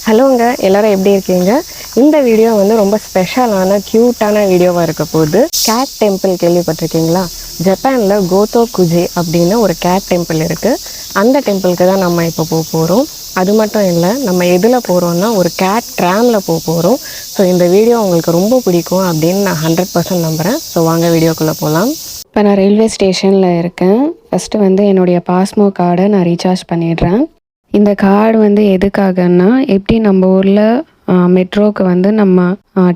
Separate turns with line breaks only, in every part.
ஹலோங்க, எல்லாரும் எப்படி இருக்கீங்க? இந்த வீடியோ வந்து ரொம்ப ஸ்பெஷலான க்யூட்டான வீடியோவாக இருக்க போகுது. கேட் டெம்பிள் கேள்விப்பட்டிருக்கீங்களா? ஜப்பானில் கோட்டோகுஜி அப்படின்னு ஒரு கேட் டெம்பிள் இருக்குது. அந்த டெம்பிளுக்கு தான் நம்ம இப்போ போக போகிறோம். அது மட்டும் இல்லை, நம்ம எதில் போகிறோம்னா ஒரு கேட் ட்ராமில் போக போகிறோம். ஸோ இந்த வீடியோ உங்களுக்கு ரொம்ப பிடிக்கும் அப்படின்னு நான் 100% நம்புகிறேன். ஸோ வாங்க வீடியோக்குள்ளே போகலாம். இப்போ நான் ரயில்வே ஸ்டேஷனில் இருக்கேன். ஃபஸ்ட்டு வந்து என்னுடைய பாஸ்மோ கார்டை நான் ரீசார்ஜ் பண்ணிடுறேன். இந்த கார்டு வந்து எதுக்காகன்னா, எப்படி நம்ம ஊரில் மெட்ரோவுக்கு வந்து நம்ம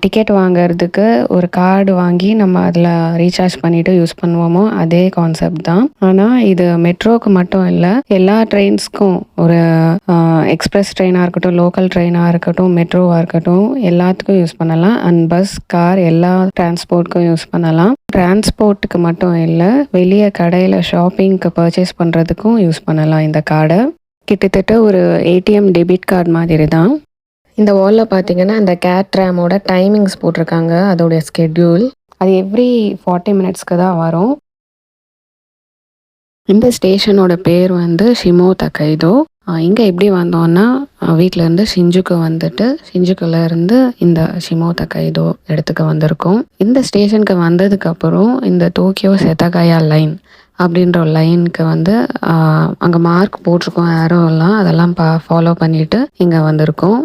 டிக்கெட் வாங்கிறதுக்கு ஒரு கார்டு வாங்கி நம்ம அதில் ரீசார்ஜ் பண்ணிவிட்டு யூஸ் பண்ணுவோமோ அதே கான்செப்ட் தான். ஆனால் இது மெட்ரோவுக்கு மட்டும் இல்லை, எல்லா ட்ரெயின்ஸ்க்கும், ஒரு எக்ஸ்பிரஸ் ட்ரெயினாக இருக்கட்டும், லோக்கல் ட்ரெயினாக இருக்கட்டும், மெட்ரோவாக இருக்கட்டும், எல்லாத்துக்கும் யூஸ் பண்ணலாம். அண்ட் பஸ், கார், எல்லா டிரான்ஸ்போர்ட்டுக்கும் யூஸ் பண்ணலாம். டிரான்ஸ்போர்ட்டுக்கு மட்டும் இல்லை, வெளியே கடையில் ஷாப்பிங்க்கு பர்ச்சேஸ் பண்ணுறதுக்கும் யூஸ் பண்ணலாம் இந்த கார்டை. கிட்டத்தட்ட ஒரு ஏடிஎம் டெபிட் கார்டு மாதிரி தான். இந்த வாலில் பார்த்தீங்கன்னா இந்த கேட் ட்ராமோட டைமிங்ஸ் போட்டிருக்காங்க, அதோடைய ஸ்கெட்யூல். அது எவ்ரி 40 மினிட்ஸ்க்கு தான் வரும். இந்த ஸ்டேஷனோட பேர் வந்து ஷிமோ-takaido. இங்கே எப்படி வந்தோன்னா, வீட்டிலேருந்து ஷிஞ்சுக்கு வந்துட்டு ஷிஞ்சுக்குலேருந்து இந்த ஷிமோ-takaido இடத்துக்கு வந்திருக்கோம். இந்த ஸ்டேஷனுக்கு வந்ததுக்கப்புறம் இந்த டோக்கியோ செதகாயா லைன் அப்படின்ற ஒரு லைனுக்கு வந்து அங்கே மார்க் போட்டிருக்கோம், ஏரோலாம், அதெல்லாம் ஃபாலோ பண்ணிவிட்டு இங்கே வந்திருக்கோம்.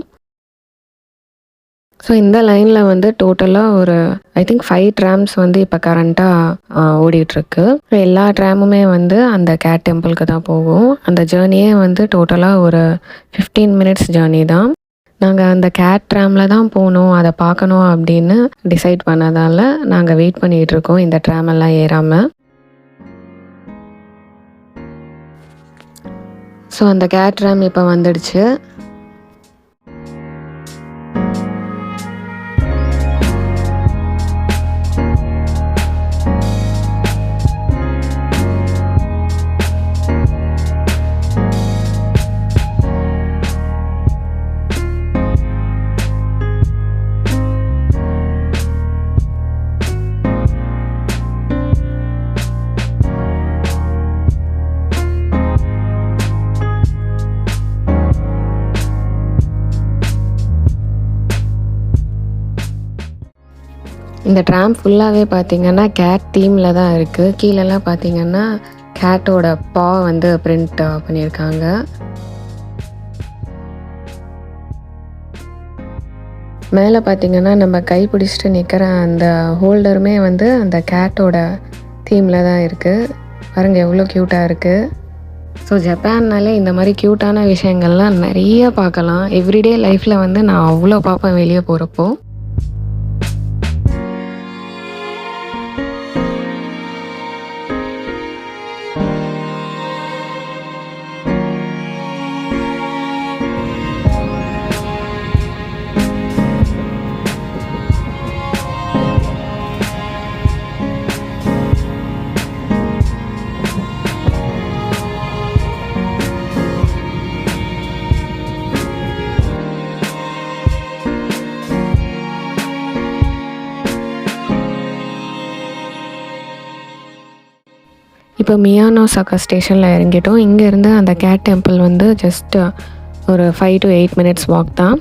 ஸோ இந்த லைனில் வந்து டோட்டலாக ஒரு ஐ திங்க் 5 ட்ராம்ஸ் வந்து இப்போ கரண்ட்டாக ஓடிட்டுருக்கு. எல்லா ட்ராமுமே வந்து அந்த கேட் டெம்பிளுக்கு தான் போகும். அந்த ஜேர்னியே வந்து டோட்டலாக ஒரு 15 மினிட்ஸ் ஜேர்னி தான். நாங்கள் அந்த கேட் ட்ராமில் தான் போகணும், அதை பார்க்கணும் அப்படின்னு டிசைட் பண்ணதால் நாங்கள் வெயிட் பண்ணிகிட்டு இருக்கோம் இந்த ட்ராமெல்லாம் ஏறாமல். ஸோ அந்த கேட் ட்ராம் இப்போ வந்துடுச்சு. இந்த ட்ராம் ஃபுல்லாகவே பார்த்திங்கன்னா கேட் தீமில் தான் இருக்குது. கீழெல்லாம் பார்த்திங்கன்னா கேட்டோட பா வந்து பிரிண்ட் பண்ணியிருக்காங்க. மேலே பார்த்திங்கன்னா நம்ம கை பிடிச்சிட்டு நிற்கிற அந்த ஹோல்டருமே வந்து அந்த கேட்டோட தீமில் தான் இருக்குது. பாருங்கள் எவ்வளோ க்யூட்டாக இருக்குது. ஸோ ஜப்பான்னாலே இந்த மாதிரி க்யூட்டான விஷயங்கள்லாம் நிறைய பார்க்கலாம். எவ்ரிடே லைஃப்பில் வந்து நான் அவ்வளோ பார்ப்பேன் வெளியே போகிறப்போ. இப்போ மியானோசாக்கா ஸ்டேஷனில் இறங்கிட்டோம். இங்கேருந்து அந்த கேட் டெம்பிள் வந்து ஜஸ்ட் ஒரு 5 to 8 மினிட்ஸ் வாக் தான்.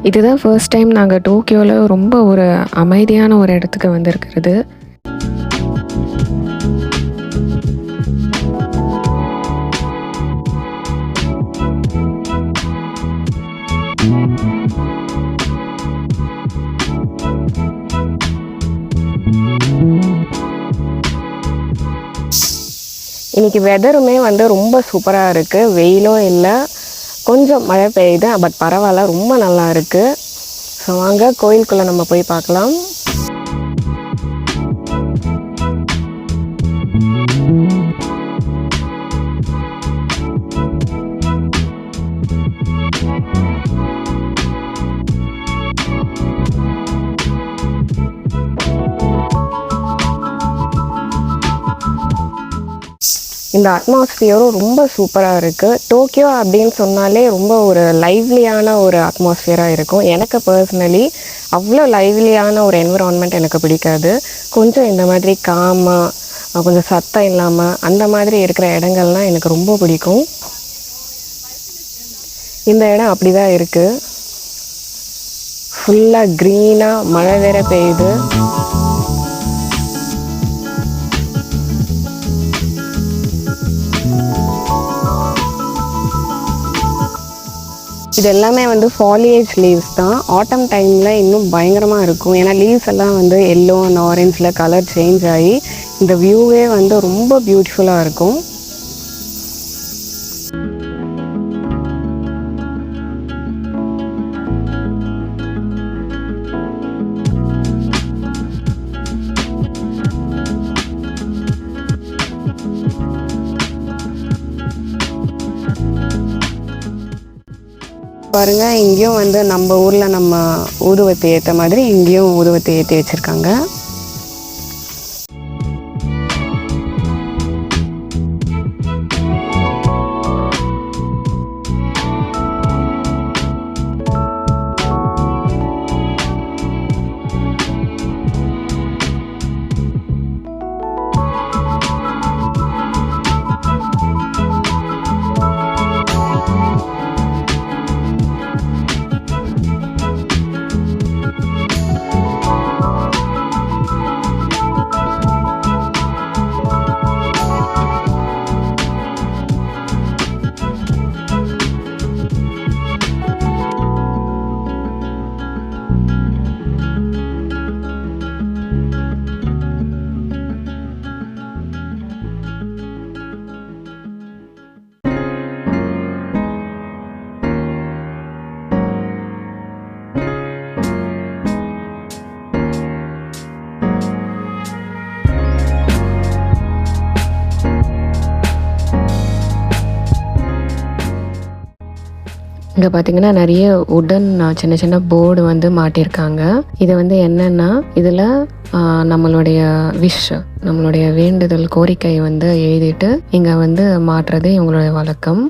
இதுதான் ஃபர்ஸ்ட் டைம் நாங்கள் டோக்கியோவில் ரொம்ப ஒரு அமைதியான ஒரு இடத்துக்கு வந்திருக்கிறது. இன்றைக்கி வெதருமே வந்து ரொம்ப சூப்பராக இருக்குது. வெயிலும் இல்லை, கொஞ்சம் மழை பெய்யுது, பட் பரவாயில்ல, ரொம்ப நல்லா இருக்குது. ஸோ வாங்க கோயிலுக்குள்ளே நம்ம போய் பார்க்கலாம். இந்த அட்மாஸ்ஃபியரும் ரொம்ப சூப்பராக இருக்குது. டோக்கியோ அப்படின்னு சொன்னாலே ரொம்ப ஒரு லைவ்லியான ஒரு அட்மாஸ்ஃபியராக இருக்கும். எனக்கு பர்சனலி அவ்வளோ லைவ்லியான ஒரு என்விரான்மெண்ட் எனக்கு பிடிக்காது. கொஞ்சம் இந்த மாதிரி காமாக, கொஞ்சம் சத்தம் இல்லாமல் அந்த மாதிரி இருக்கிற இடங்கள்லாம் எனக்கு ரொம்ப பிடிக்கும். இந்த இடம் அப்படி தான் இருக்குது. ஃபுல்லாக க்ரீனாக, மழை வேற பெய்யுது. இது எல்லாமே வந்து ஃபாலியேஜ் லீவ்ஸ் தான். ஆட்டம் டைமில் இன்னும் பயங்கரமாக இருக்கும். ஏன்னா லீவ்ஸ் எல்லாம் வந்து எல்லோ அண்ட் ஆரஞ்சில் கலர் சேஞ்ச் ஆகி இந்த வியூவே வந்து ரொம்ப பியூட்டிஃபுல்லாக இருக்கும். பாருங்கள், இங்கேயும் வந்து நம்ம ஊரில் நம்ம ஊதுவத்தி ஏற்ற மாதிரி இங்கேயும் ஊதுவத்தி ஏற்றி வச்சுருக்காங்க. இங்கே பார்த்தீங்கன்னா நிறைய உடன் சின்ன சின்ன போர்டு வந்து மாட்டியிருக்காங்க. இது வந்து என்னென்னா, இதில் நம்மளுடைய நம்மளுடைய வேண்டுதல், கோரிக்கையை வந்து எழுதிட்டு இங்கே வந்து மாட்டுறது இவங்களுடைய வழக்கம்.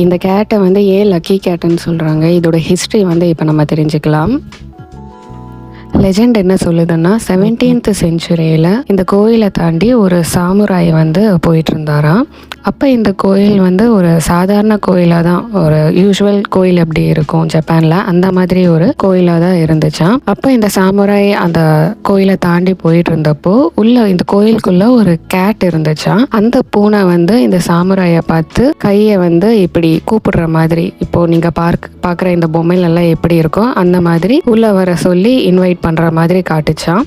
இந்த கேட்டை வந்து ஏன் லக்கி கேட்டுன்னு சொல்கிறாங்க, இதோட ஹிஸ்ட்ரி வந்து இப்போ நம்ம தெரிஞ்சுக்கலாம். லெஜெண்ட் என்ன சொல்லுதுன்னா 17th செஞ்சுரியில் இந்த கோயிலை தாண்டி ஒரு சாமுராய் வந்து போயிட்டு இருந்தாராம். அப்போ இந்த கோயில் வந்து ஒரு சாதாரண கோயிலாக தான், ஒரு யூஸ்வல் கோயில் எப்படி இருக்கும் ஜப்பானில் அந்த மாதிரி ஒரு கோயிலாக தான் இருந்துச்சாம். அப்போ இந்த சாமுராய் அந்த கோயிலை தாண்டி போயிட்டு இருந்தப்போ இந்த கோயிலுக்குள்ள ஒரு கேட் இருந்துச்சாம். அந்த பூனை வந்து இந்த சாமுராயை பார்த்து கையை வந்து இப்படி கூப்பிடுற மாதிரி, இப்போ நீங்கள் பார்க்குற இந்த பொம்மையிலெல்லாம் எப்படி இருக்கும் அந்த மாதிரி உள்ள வர சொல்லி இன்வைட் பண்ணுற மாதிரி காட்டுச்சான்.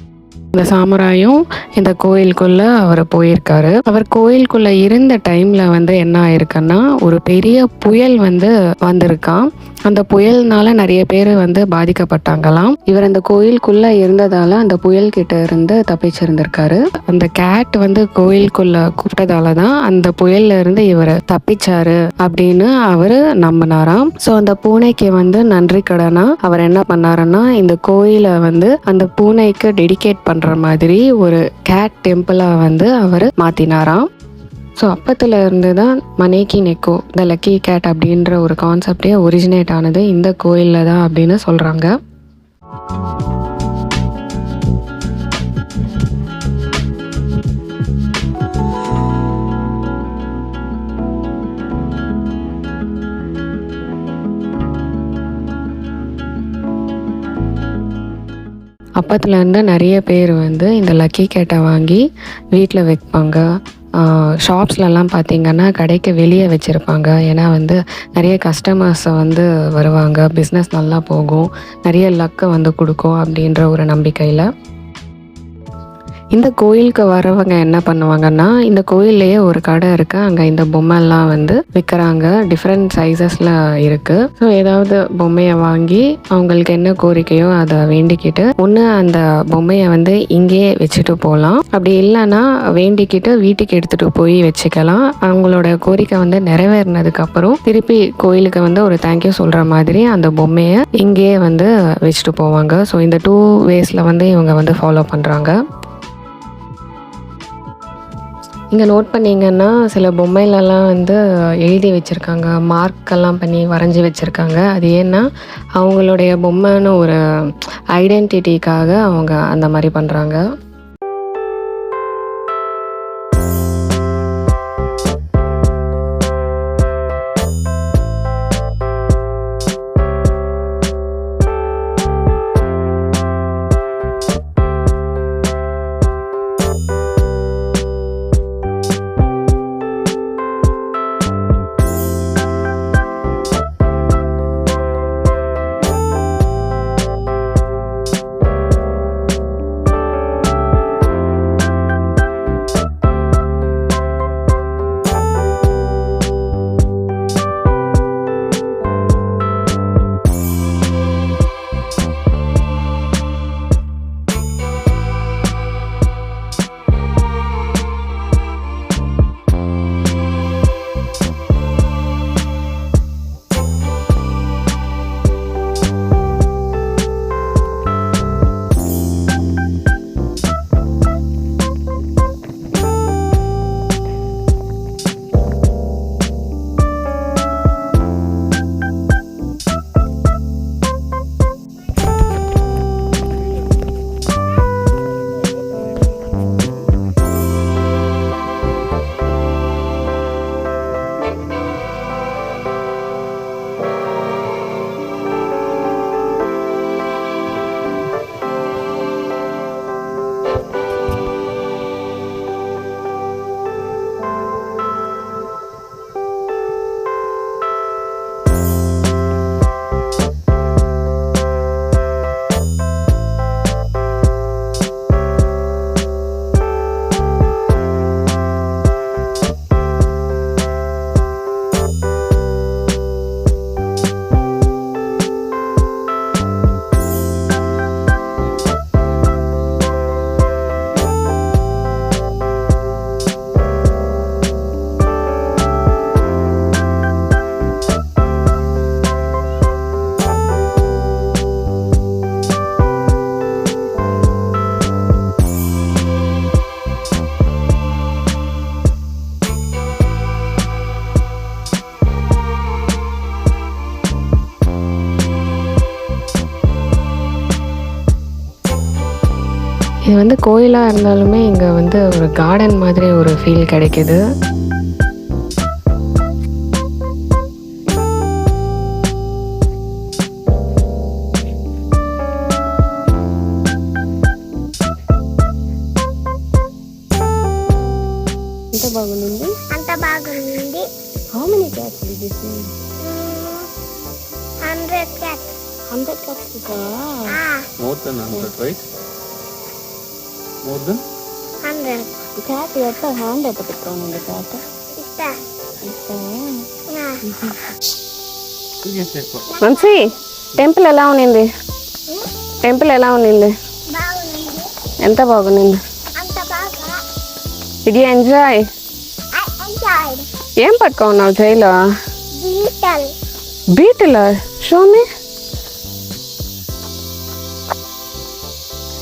இந்த சாமுராயும் இந்த கோயிலுக்குள்ள அவர் போயிருக்காரு. அவர் கோயிலுக்குள்ள இருந்த டைம்ல வந்து என்ன ஆயிருக்குன்னா, ஒரு பெரிய புயல் வந்து வந்திருக்கான். அந்த புயல்னால நிறைய பேர் வந்து பாதிக்கப்பட்டாங்களாம். இவர் அந்த கோயிலுக்குள்ள இருந்ததால அந்த புயல் கிட்ட இருந்து தப்பிச்சிருந்திருக்காரு. அந்த கேட் வந்து கோயிலுக்குள்ள கூப்பிட்டதால தான் அந்த புயல்ல இருந்து இவர் தப்பிச்சாரு அப்படின்னு அவரு நம்பினாராம். ஸோ அந்த பூனைக்கு வந்து நன்றி கடனா அவர் என்ன பண்ணாருன்னா, இந்த கோயிலை வந்து அந்த பூனைக்கு டெடிகேட் பண்ற மாதிரி ஒரு கேட் டெம்பிளா வந்து அவர் மாத்தினாராம். ஸோ அப்பத்துல இருந்து தான் மனேக்கி நெக்கோ த லக்கி கேட் அப்படின்ற ஒரு கான்செப்டே ஒரிஜினேட் ஆனது இந்த கோயிலில் தான் அப்படின்னு சொல்றாங்க. அப்பத்துலேருந்து நிறைய பேர் வந்து இந்த லக்கி கேட்டை வாங்கி வீட்டில் வைப்பாங்க. ஷாப்ஸ்லலாம் பார்த்திங்கன்னா கடைக்கு வெளியே வச்சுருப்பாங்க. ஏன்னா வந்து நிறைய கஸ்டமர்ஸை வந்து வருவாங்க, பிஸ்னஸ் நல்லா போகும், நிறைய லக்கை வந்து கொடுக்கும் அப்படின்ற ஒரு நம்பிக்கையில். இந்த கோயிலுக்கு வரவங்க என்ன பண்ணுவாங்கன்னா, இந்த கோயில்லையே ஒரு கடை இருக்குது, அங்கே இந்த பொம்மைலாம் வந்து விற்கிறாங்க. டிஃப்ரெண்ட் சைஸஸில் இருக்குது. ஸோ ஏதாவது பொம்மையை வாங்கி அவங்களுக்கு என்ன கோரிக்கையோ அதை வேண்டிக்கிட்டு ஒன்று அந்த பொம்மையை வந்து இங்கேயே வச்சுட்டு போகலாம், அப்படி இல்லைன்னா வேண்டிக்கிட்டு வீட்டுக்கு எடுத்துகிட்டு போய் வச்சுக்கலாம். அவங்களோட கோரிக்கை வந்து நிறைவேறினதுக்கப்புறம் திருப்பி கோயிலுக்கு வந்து ஒரு தேங்க்யூ சொல்கிற மாதிரி அந்த பொம்மையை இங்கேயே வந்து வச்சுட்டு போவாங்க. ஸோ இந்த 2 வேஸில் வந்து இவங்க வந்து ஃபாலோ பண்ணுறாங்க. இங்கே நோட் பண்ணிங்கன்னா சில பொம்மையிலலாம் வந்து எழுதி வச்சுருக்காங்க, மார்க்கெல்லாம் பண்ணி வரைஞ்சி வச்சுருக்காங்க. அது ஏன்னா அவங்களுடைய பொம்மைன்னு ஒரு ஐடென்டிட்டிக்காக அவங்க அந்த மாதிரி பண்ணுறாங்க. இது வந்து கோயிலாக இருந்தாலுமே இங்கே வந்து ஒரு கார்டன் மாதிரி ஒரு ஃபீல் கிடைக்குது.
అంత బాగుంది.
How many cats did you see?
100 cats.
100 cats you saw?
More than 100, right? More than?
100.
Cat எப்போ ஹேண்ட் எப்போ பெற்றோம் இந்த cat?
Ita.
இப்போ మంచి టెంపుల్ ఎలా ఉన్నింది? టెంపుల్ ఎలా ఉన్నింది?
బాగుంది.
ఎంత బాగుంది?
అంత బాగా.
Did you enjoy?
I enjoyed.
ఏం పట్టుకున్నావు జైలో?
Beetle.
Beetle show me.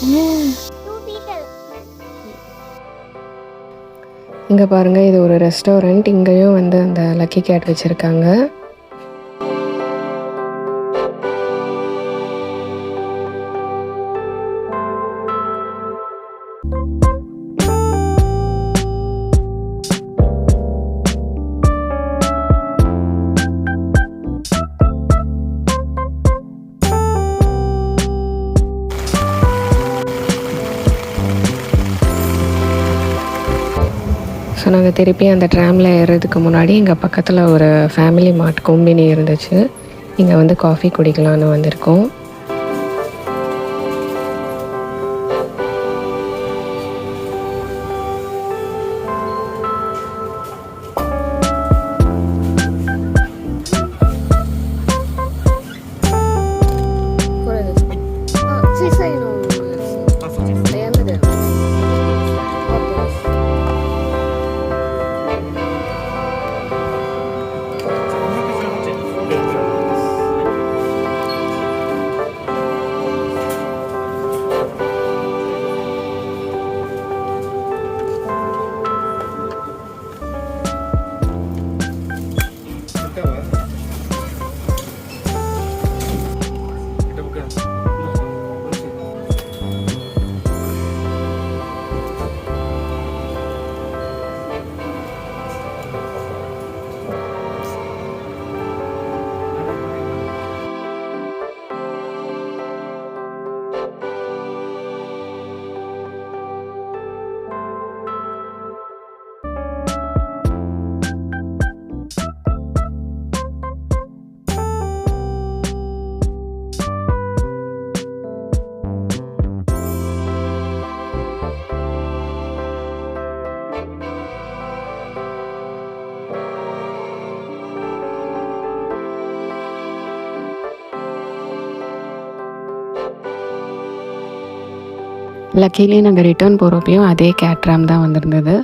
Two beetles.
இங்கே பாருங்கள், இது ஒரு ரெஸ்டாரண்ட். இங்கேயும் வந்து அந்த லக்கி கேட் வச்சுருக்காங்க. ஸோ நாங்கள் திருப்பி அந்த ட்ராமில் ஏறுறதுக்கு முன்னாடி எங்கள் பக்கத்தில் ஒரு ஃபேமிலி மார்ட் கொம்பினி இருந்துச்சு. இங்கே வந்து காஃபி குடிக்கலான்னு வந்திருக்கோம். லக்கிலி நாங்கள் ரிட்டர்ன் போகிறப்பையும் அதே கேட் ட்ராம் தான் வந்திருந்தது.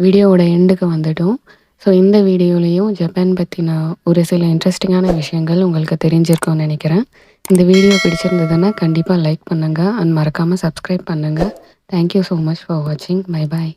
வீடியோவோட எண்டுக்கு வந்துட்டோம். ஸோ இந்த வீடியோலையும் ஜப்பான் பற்றின ஒரு சில இன்ட்ரெஸ்டிங்கான விஷயங்கள் உங்களுக்கு தெரிஞ்சிருக்கும்னு நினைக்கிறேன். இந்த வீடியோ பிடிச்சிருந்ததுன்னா கண்டிப்பாக லைக் பண்ணுங்கள் அண்ட் மறக்காமல் சப்ஸ்கிரைப் பண்ணுங்கள். தேங்க்யூ ஸோ மச் ஃபார் வாட்சிங். Bye bye.